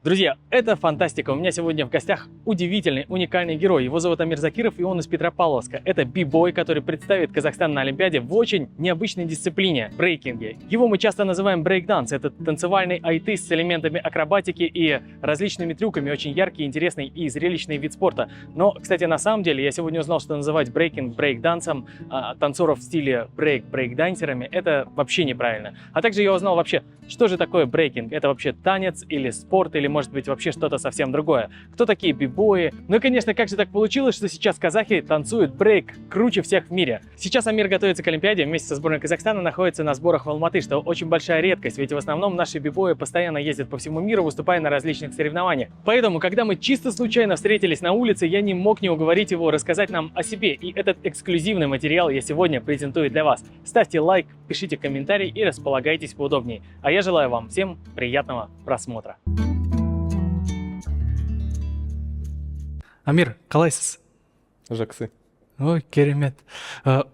Друзья, это фантастика. У меня сегодня в гостях удивительный, уникальный герой. Его зовут Амир Закиров, и он из Петропавловска. Это би-бой, который представит Казахстан на Олимпиаде в очень необычной дисциплине – брейкинге. Его мы часто называем брейк-данс. Это танцевальный айты с элементами акробатики и различными трюками. Очень яркий, интересный и зрелищный вид спорта. Но, кстати, на самом деле, я сегодня узнал, что называть брейкинг брейк-дансом, танцоров в стиле брейк-брейк-дансерами – это вообще неправильно. А также я узнал вообще, что же такое брейкинг. Это вообще танец или спорт, или может быть вообще что-то совсем другое. Кто такие бибои? Ну и конечно, как же так получилось, что сейчас казахи танцуют брейк круче всех в мире. Сейчас Амир готовится к Олимпиаде, вместе со сборной Казахстана находится на сборах в Алматы, что очень большая редкость, ведь в основном наши бибои постоянно ездят по всему миру, выступая на различных соревнованиях. Поэтому, когда мы чисто случайно встретились на улице, я не мог не уговорить его рассказать нам о себе, и этот эксклюзивный материал я сегодня презентую для вас. Ставьте лайк, пишите комментарий и располагайтесь поудобнее. А я желаю вам всем приятного просмотра. Амир, қалайсыз? Жақсы. Ой, керемет.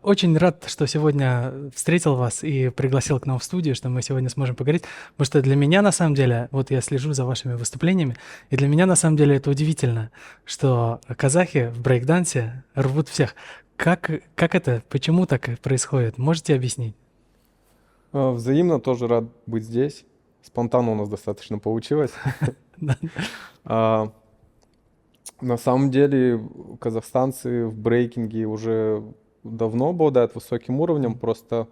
Очень рад, что сегодня встретил вас и пригласил к нам в студию, что мы сегодня сможем поговорить. Потому что для меня, на самом деле, вот я слежу за вашими выступлениями, и для меня, на самом деле, это удивительно, что казахи в брейк-дансе рвут всех. Как это? Почему так происходит? Можете объяснить? Взаимно, тоже рад быть здесь. Спонтанно у нас достаточно получилось. На самом деле казахстанцы в брейкинге уже давно обладают высоким уровнем, просто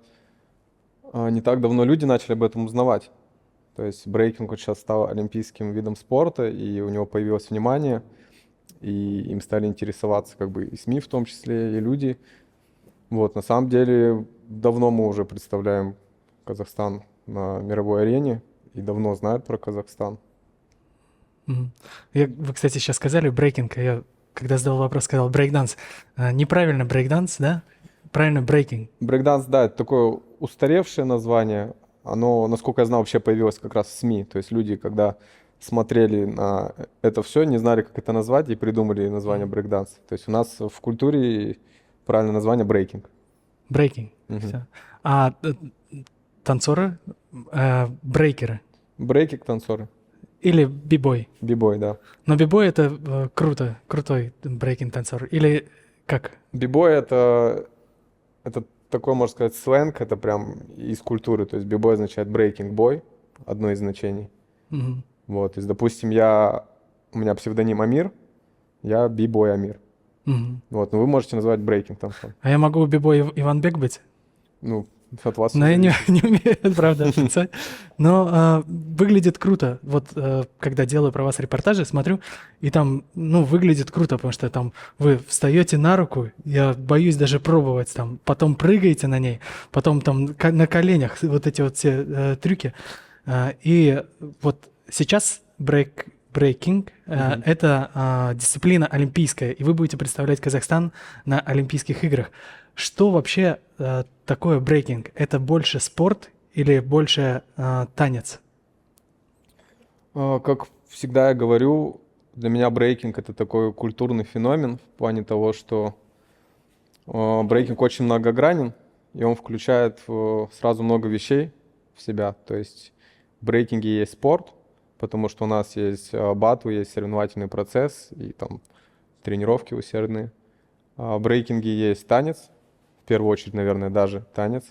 не так давно люди начали об этом узнавать. То есть брейкинг вот сейчас стал олимпийским видом спорта, и у него появилось внимание, и им стали интересоваться как бы и СМИ в том числе, и люди. Вот, на самом деле давно мы уже представляем Казахстан на мировой арене, и давно знают про Казахстан. Вы, кстати, сейчас сказали брейкинг, а я, когда задал вопрос, сказал брейкданс. Неправильно брейкданс, да? Правильно брейкинг. Брейкданс, да, это такое устаревшее название. Оно, насколько я знал, вообще появилось как раз в СМИ. То есть люди, когда смотрели на это все, не знали, как это назвать, и придумали название брейкданс. То есть у нас в культуре правильное название брейкинг. Брейкинг. Все. А танцоры, брейкеры? Брейкинг танцоры. Или бибой? Бибой, да. Но бибой это крутой брейкинг-танцор. Или как? Бибой это такой, можно сказать, сленг, это прям из культуры. То есть бибой означает брейкинг-бой, одно из значений. Вот, то есть, допустим, у меня псевдоним Амир, я бибой Амир. Вот, но вы можете назвать брейкинг танцором. А я могу бибой Иванбек быть? Ну, от вас. Но я не умею, правда, танцевать. Но выглядит круто. Вот когда делаю про вас репортажи, смотрю, и там, выглядит круто, потому что там вы встаете на руку, я боюсь даже пробовать, там, потом прыгаете на ней, потом там на коленях, вот эти вот все трюки. И вот сейчас брейкинг это дисциплина олимпийская, и вы будете представлять Казахстан на Олимпийских играх. Что вообще такое брейкинг? Это больше спорт или больше танец? Как всегда я говорю, для меня брейкинг это такой культурный феномен в плане того, что брейкинг очень многогранен, и он включает сразу много вещей в себя. То есть в брейкинге есть спорт, потому что у нас есть батл, есть соревновательный процесс и там тренировки усердные. В брейкинге есть танец, в первую очередь, наверное, даже танец.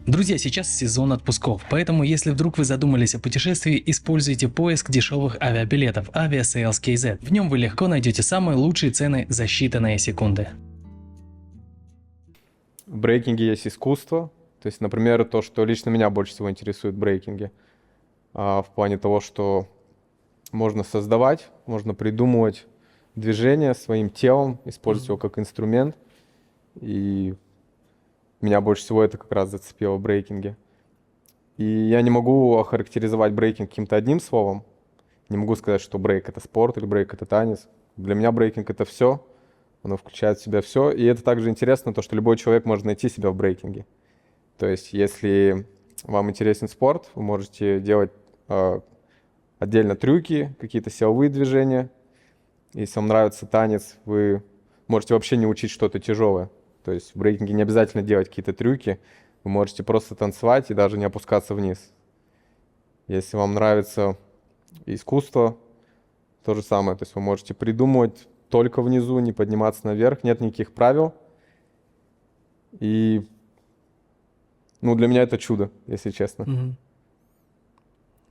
Друзья, сейчас сезон отпусков, поэтому если вдруг вы задумались о путешествии, используйте поиск дешевых авиабилетов Aviasales.kz. В нем вы легко найдете самые лучшие цены за считанные секунды. В брейкинге есть искусство, то есть, например, то, что лично меня больше всего интересует в брейкинге, в плане того, что можно создавать, можно придумывать движение своим телом, использовать его как инструмент. И меня больше всего это как раз зацепило в брейкинге. И я не могу охарактеризовать брейкинг каким-то одним словом. Не могу сказать, что брейк — это спорт или брейк — это танец. Для меня брейкинг — это все. Оно включает в себя все. И это также интересно, то, что любой человек может найти себя в брейкинге. То есть если вам интересен спорт, вы можете делать отдельно трюки, какие-то силовые движения. Если вам нравится танец, вы можете вообще не учить что-то тяжелое. То есть в брейкинге не обязательно делать какие-то трюки, вы можете просто танцевать и даже не опускаться вниз. Если вам нравится И искусство то же самое. То есть вы можете придумывать только внизу, не подниматься наверх, нет никаких правил. И, ну, для меня это чудо, если честно. Мгм.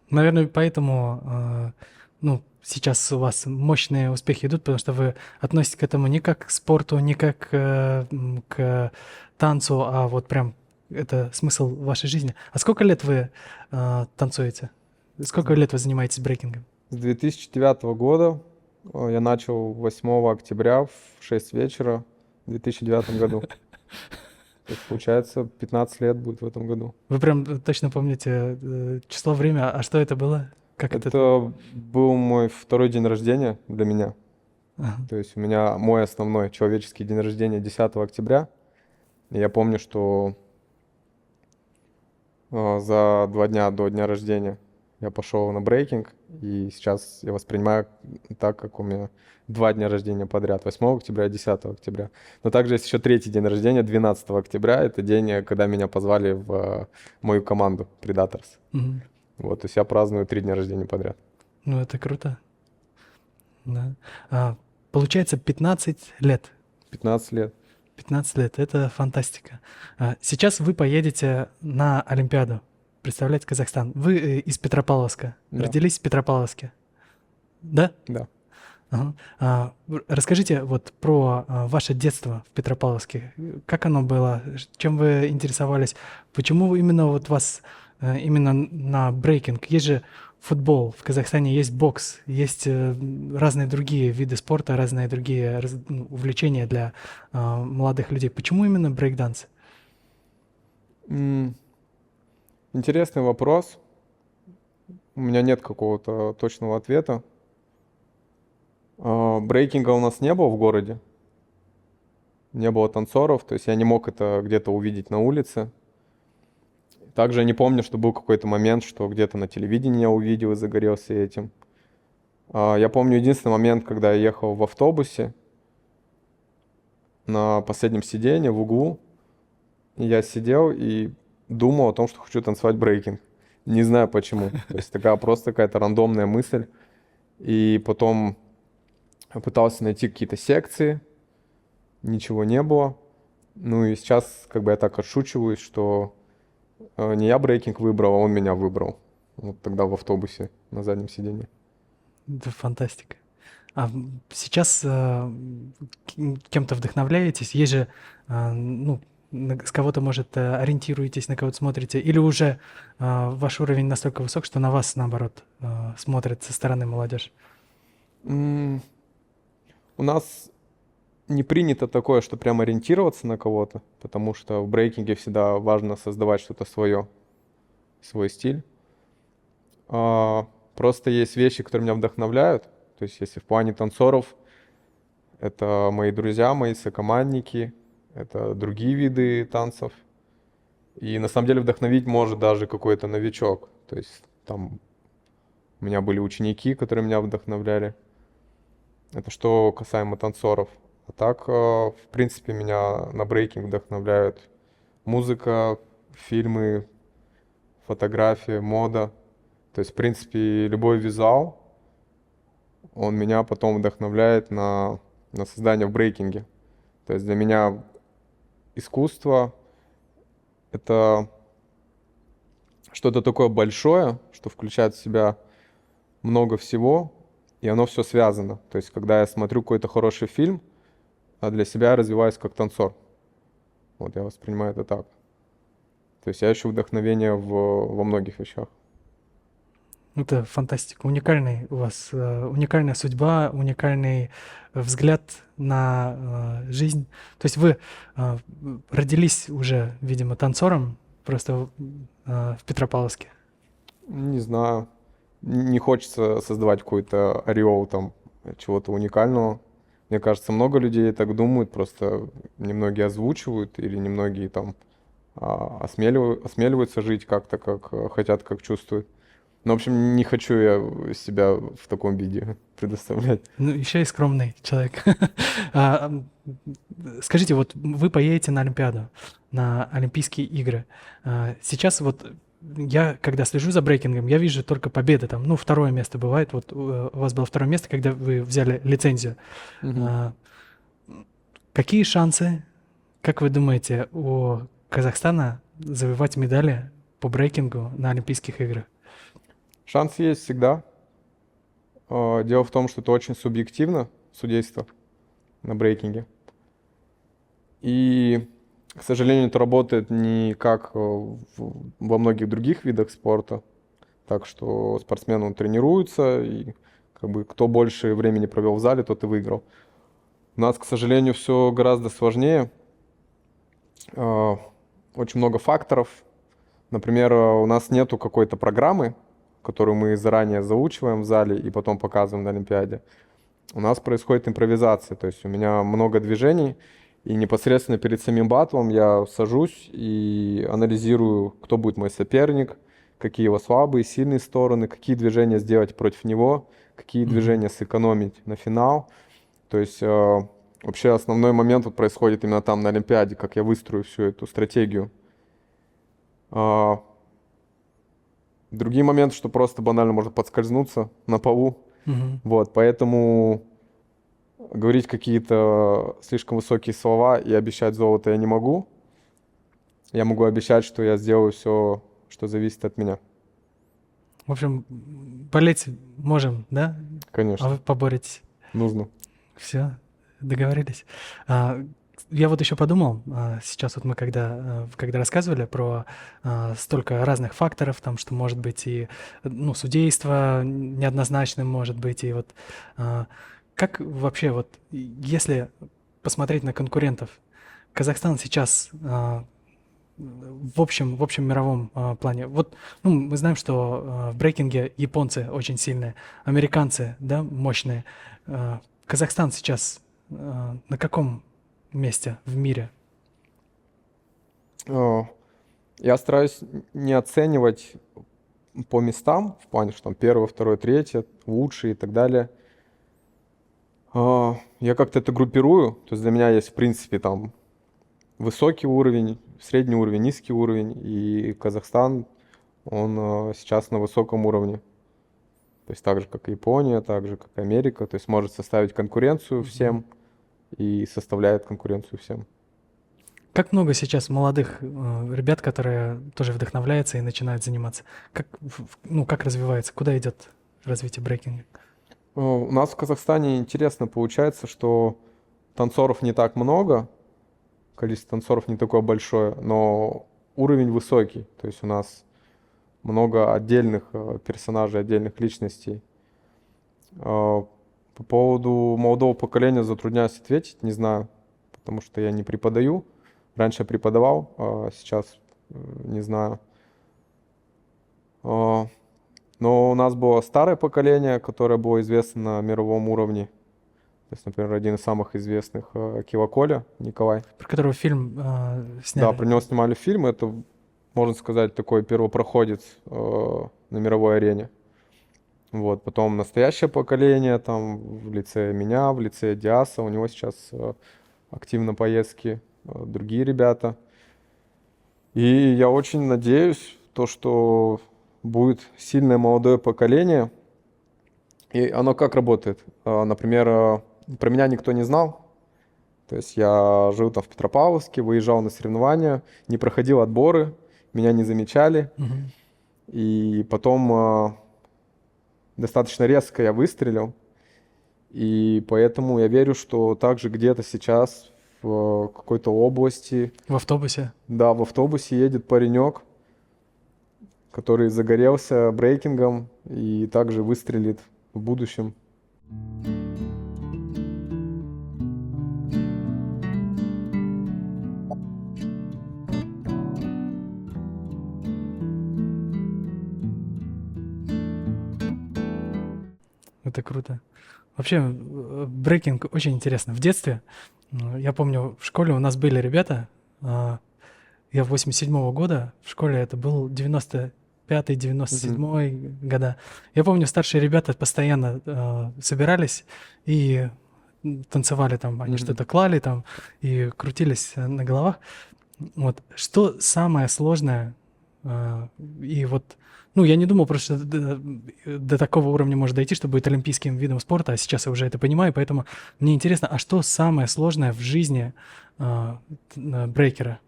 Наверное, поэтому ну, сейчас у вас мощные успехи идут, потому что вы относитесь к этому не как к спорту, не как к танцу, а вот прям это смысл вашей жизни. А сколько лет вы танцуете? Сколько лет вы занимаетесь брейкингом? С 2009 года я начал 8 октября в 6 вечера в 2009 году. То есть, получается, 15 лет будет в этом году. Вы прям точно помните число, время, а что это было? Как это? Это был мой второй день рождения для меня. Ага. То есть у меня мой основной человеческий день рождения 10 октября. И я помню, что за 2 дня до дня рождения я пошел на брейкинг, и сейчас я воспринимаю так, как у меня 2 дня рождения подряд, 8 октября и 10 октября. Но также есть еще третий день рождения, 12 октября, это день, когда меня позвали в мою команду Predators. Мгм. Вот, то есть я праздную 3 дня рождения подряд. Ну, это круто. Да. Получается 15 лет. 15 лет. 15 лет, это фантастика. Сейчас вы поедете на Олимпиаду представлять Казахстан. Вы из Петропавловска, Да. родились в Петропавловске, да? Да. Ага. Расскажите вот про ваше детство в Петропавловске. Как оно было? Чем вы интересовались? Почему именно вот вас именно на брейкинг? Есть же футбол, в Казахстане есть бокс, есть разные другие виды спорта, разные другие увлечения для молодых людей. Почему именно брейкданс? Интересный вопрос. У меня нет какого-то точного ответа. Брейкинга у нас не было в городе. Не было танцоров, то есть я не мог это где-то увидеть на улице. Также я не помню, что был какой-то момент, что где-то на телевидении я увидел и загорелся этим. Я помню единственный момент, когда я ехал в автобусе на последнем сиденье в углу. И я сидел и думал о том, что хочу танцевать брейкинг. Не знаю почему. То есть такая просто какая-то рандомная мысль. И потом пытался найти какие-то секции. Ничего не было. Ну и сейчас как бы я так отшучиваюсь, что не я брейкинг выбрал, а он меня выбрал. Вот тогда в автобусе на заднем сиденье. Это фантастика. Сейчас кем-то вдохновляетесь? Есть же, ну, с кого-то, может, ориентируетесь, на кого-то смотрите? Или уже ваш уровень настолько высок, что на вас, наоборот, смотрят со стороны молодежь? У нас не принято такое, что прям ориентироваться на кого-то, потому что в брейкинге всегда важно создавать что-то свое, свой стиль. Просто есть вещи, которые меня вдохновляют. То есть если в плане танцоров, это мои друзья, мои сокомандники, это другие виды танцев. И на самом деле вдохновить может даже какой-то новичок. То есть там у меня были ученики, которые меня вдохновляли. Это что касаемо танцоров. А так, в принципе, меня на брейкинг вдохновляют музыка, фильмы, фотография, мода. То есть, в принципе, любой визуал, он меня потом вдохновляет на создание в брейкинге. То есть для меня искусство — это что-то такое большое, что включает в себя много всего, и оно все связано. То есть когда я смотрю какой-то хороший фильм, для себя я развиваюсь как танцор. Вот я воспринимаю это так. То есть я ищу вдохновение во многих вещах. Это фантастика. Уникальный у вас, уникальная судьба, уникальный взгляд на жизнь. То есть вы родились уже, видимо, танцором, просто в Петропавловске. Не знаю. Не хочется создавать какой-то ореол там чего-то уникального. Мне кажется, много людей так думают, просто немногие озвучивают или немногие там осмеливаются жить как-то, как хотят, как чувствуют. Ну, в общем, не хочу я себя в таком виде предоставлять. Ну, еще и скромный человек. Скажите, вот вы поедете на Олимпиаду, на Олимпийские игры. Сейчас вот я, когда слежу за брейкингом, я вижу только победы там. Ну, второе место бывает. Вот у вас было второе место, когда вы взяли лицензию. Мгм. А, Какие шансы, как вы думаете, у Казахстана завоевать медали по брейкингу на Олимпийских играх? Шанс есть всегда. Дело в том, что это очень субъективно, судейство на брейкинге. И, к сожалению, это работает не как во многих других видах спорта. Так что спортсмены тренируются, и как бы кто больше времени провел в зале, тот и выиграл. У нас, к сожалению, все гораздо сложнее. Очень много факторов. Например, у нас нету какой-то программы, которую мы заранее заучиваем в зале и потом показываем на Олимпиаде. У нас происходит импровизация, то есть у меня много движений, и непосредственно перед самим батлом я сажусь и анализирую, кто будет мой соперник, какие его слабые, сильные стороны, какие движения сделать против него, какие движения сэкономить на финал. То есть вообще основной момент вот происходит именно там на Олимпиаде, как я выстрою всю эту стратегию. Другие моменты, что просто банально можно подскользнуться на полу. Вот, поэтому говорить какие-то слишком высокие слова и обещать золото я не могу. Я могу обещать, что я сделаю все, что зависит от меня. В общем, болеть можем, да? А Конечно, вы поборетесь. нужно. Все, договорились. Я вот еще подумал, сейчас вот мы когда рассказывали про столько разных факторов, там, что может быть и ну, судейство неоднозначным может быть, и вот как вообще вот, если посмотреть на конкурентов, Казахстан сейчас в общем мировом плане, вот ну, мы знаем, что в брейкинге японцы очень сильные, американцы, да, мощные. Казахстан сейчас на каком месте в мире? Я стараюсь не оценивать по местам, в плане, что там первое, второе, третье, лучшие и так далее. Я как-то это группирую, то есть для меня есть, в принципе, там высокий уровень, средний уровень, низкий уровень, и Казахстан, он сейчас на высоком уровне. То есть так же, как и Япония, так же, как и Америка, то есть может составить конкуренцию всем и составляет конкуренцию всем. Как много сейчас молодых ребят, которые тоже вдохновляются и начинают заниматься? Как развивается? Куда идет развитие брейкинга? У нас в Казахстане интересно получается, что танцоров не так много, количество танцоров не такое большое, но уровень высокий. То есть у нас много отдельных персонажей, отдельных личностей. По поводу молодого поколения затрудняюсь ответить, не знаю, потому что я не преподаю. Раньше я преподавал, а сейчас не знаю. Но у нас было старое поколение, которое было известно на мировом уровне. То есть, например, один из самых известных Акива Коля, Николай. Про которого фильм сняли. Да, про него снимали фильм. Это, можно сказать, такой первопроходец на мировой арене. Вот. Потом настоящее поколение, там, в лице меня, в лице Диаса. У него сейчас активно поездки другие ребята. И я очень надеюсь, что будет сильное молодое поколение. И оно как работает? Например, про меня никто не знал. То есть я жил там в Петропавловске, выезжал на соревнования, не проходил отборы, меня не замечали. И потом достаточно резко я выстрелил. И поэтому я верю, что также где-то сейчас в какой-то области... В автобусе? Да, в автобусе едет паренек, который загорелся брейкингом и также выстрелит в будущем. Это круто. Вообще, брейкинг очень интересно. В детстве, я помню, в школе у нас были ребята, я 87-го года, в школе это был 95-й, 97-й года. Я помню, старшие ребята постоянно собирались и танцевали там, они что-то клали там и крутились на головах. Вот. Что самое сложное И вот, ну, я не думал просто, что до такого уровня может дойти, что будет олимпийским видом спорта, а сейчас я уже это понимаю, поэтому мне интересно, а что самое сложное в жизни брейкера?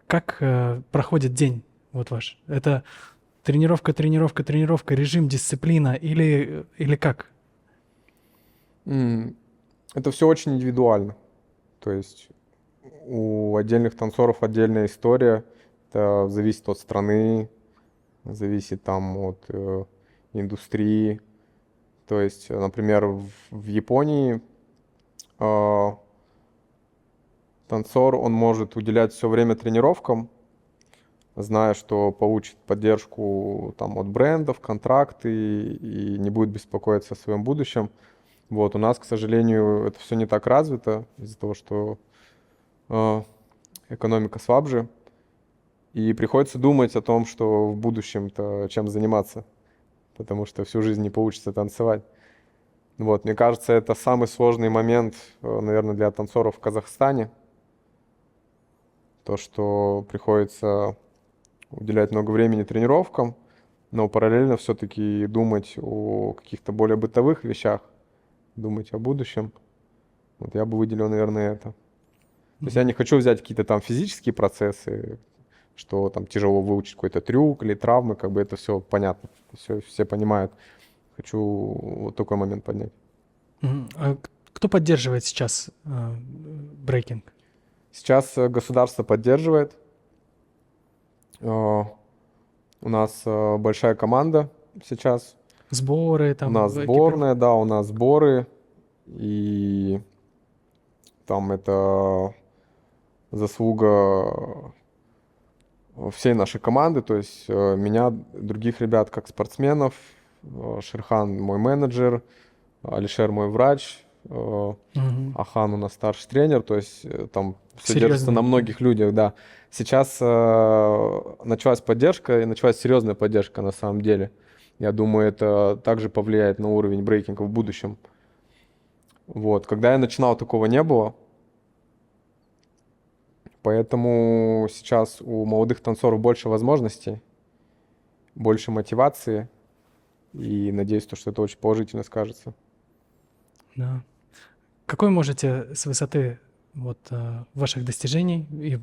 Как проходит день вот ваш? Это тренировка, тренировка, тренировка, режим, дисциплина или как? Это все очень индивидуально. То есть у отдельных танцоров отдельная история. Это зависит от страны, зависит там от индустрии. То есть, например, в Японии танцор, он может уделять все время тренировкам, зная, что получит поддержку там от брендов, контракты и не будет беспокоиться о своем будущем. Вот, у нас, к сожалению, это все не так развито из-за того, что экономика слабже. И приходится думать о том, что в будущем-то чем заниматься, потому что всю жизнь не получится танцевать. Вот, мне кажется, это самый сложный момент, наверное, для танцоров в Казахстане. То, что приходится уделять много времени тренировкам, но параллельно все-таки думать о каких-то более бытовых вещах, думать о будущем. Вот я бы выделил, наверное, это. То есть я не хочу взять какие-то там физические процессы, что там тяжело выучить какой-то трюк или травмы, как бы это все понятно, все понимают. Хочу вот такой момент поднять. А кто поддерживает сейчас брейкинг? Сейчас государство поддерживает. У нас большая команда сейчас. Сборы там? У нас сборная, да, у нас сборы. И там это заслуга всей нашей команды, то есть меня, других ребят как спортсменов, Шерхан мой менеджер, Алишер мой врач, Ахан у нас старший тренер, то есть там все держится на многих людях, да. Сейчас началась поддержка, и началась серьезная поддержка на самом деле. Я думаю, это также повлияет на уровень брейкинга в будущем. Вот. Когда я начинал, такого не было. Поэтому сейчас у молодых танцоров больше возможностей, больше мотивации. И надеюсь, что это очень положительно скажется. Да. Какой можете с высоты вот, ваших достижений,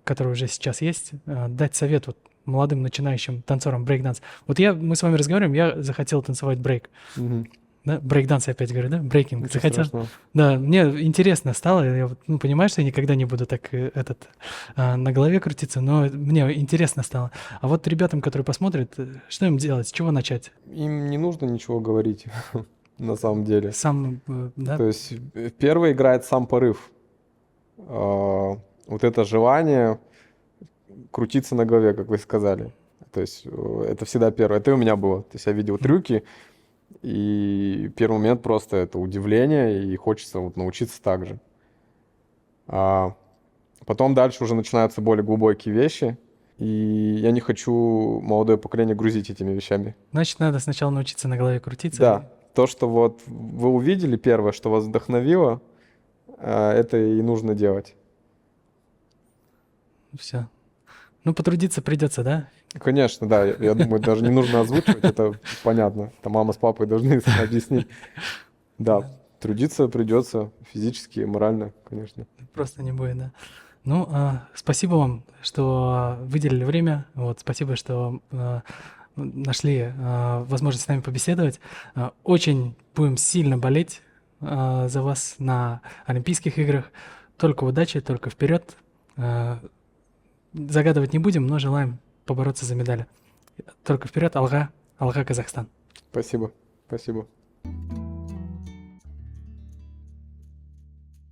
которые уже сейчас есть, дать совет вот, молодым начинающим танцорам брейк-данс? Вот мы с вами разговариваем, я захотел танцевать брейк. Да? Брейк-данс я опять говорю, да? Брейкинг. Захотел. Да, мне интересно стало. Я понимаю, что я никогда не буду так на голове крутиться, но мне интересно стало. А вот ребятам, которые посмотрят, что им делать, с чего начать? Им не нужно ничего говорить, на самом деле. Да? То есть первое играет сам порыв. Вот это желание крутиться на голове, как вы сказали. То есть это всегда первое. Это и у меня было. То есть я видел трюки, и первый момент просто это удивление, и хочется вот научиться так же. А потом дальше уже начинаются более глубокие вещи, и я не хочу молодое поколение грузить этими вещами. Значит, надо сначала научиться на голове крутиться. Да, то, что вот вы увидели первое, что вас вдохновило, это и нужно делать. Все. Ну, потрудиться придется, да? Конечно, да. Я думаю, даже не нужно озвучивать, это понятно. Там мама с папой должны объяснить. Да, трудиться придется физически и морально, конечно. Просто не будет, да. Ну, спасибо вам, что выделили время. Вот, спасибо, что нашли возможность с нами побеседовать. Очень будем сильно болеть за вас на Олимпийских играх. Только удачи, только вперед. Загадывать не будем, но желаем побороться за медали. Только вперед, Алга, Казахстан. Спасибо.